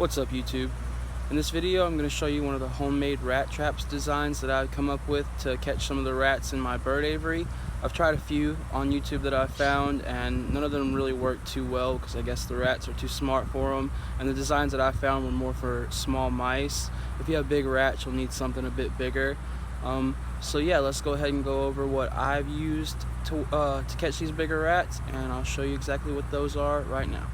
What's up, YouTube? In this video I'm going to show you one of the homemade rat traps designs that I've come up with to catch some of the rats in my bird aviary. I've tried a few on YouTube that I've found, and none of them really work too well because I guess the rats are too smart for them, and the designs that I found were more for small mice. If you have big rats, you'll need something a bit bigger. So yeah, let's go ahead and go over what I've used to catch these bigger rats, and I'll show you exactly what those are right now.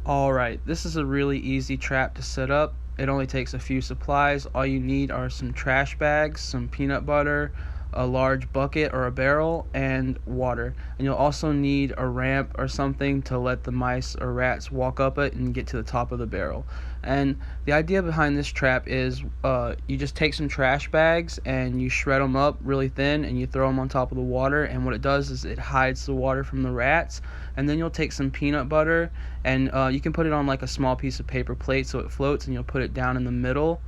Alright, this is a really easy trap to set up. It only takes a few supplies. All you need are some trash bags, some peanut butter, a large bucket or a barrel, and water. And you'll also need a ramp or something to let the mice or rats walk up it and get to the top of the barrel. And the idea behind this trap is you just take some trash bags and you shred them up really thin and you throw them on top of the water, and what it does is it hides the water from the rats. And then you'll take some peanut butter and you can put it on like a small piece of paper plate so it floats, and you'll put it down in the middle.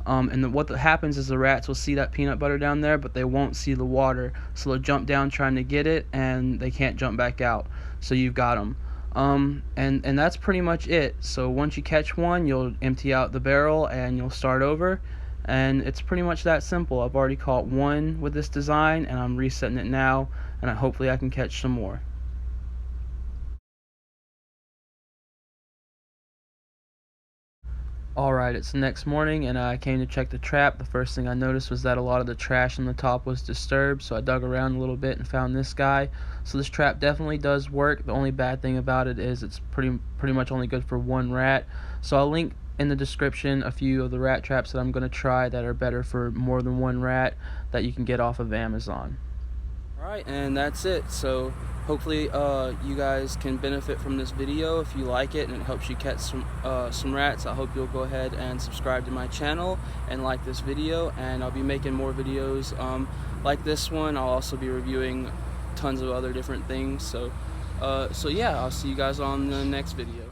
What happens is the rats will see that peanut butter down there, but they won't see the water, so they'll jump down trying to get it, and they can't jump back out. So you've got them. And that's pretty much it. So once you catch one, you'll empty out the barrel and you'll start over, and it's pretty much that simple. I've already caught one with this design, and I'm resetting it now, and hopefully I can catch some more. Alright, it's the next morning and I came to check the trap. The first thing I noticed was that a lot of the trash on the top was disturbed, so I dug around a little bit and found this guy. So this trap definitely does work. The only bad thing about it is it's pretty much only good for one rat. So I'll link in the description a few of the rat traps that I'm going to try that are better for more than one rat that you can get off of Amazon. Alright, and that's it. So hopefully you guys can benefit from this video. If you like it and it helps you catch some rats, I hope you'll go ahead and subscribe to my channel and like this video, and I'll be making more videos like this one. I'll also be reviewing tons of other different things. So yeah, I'll see you guys on the next video.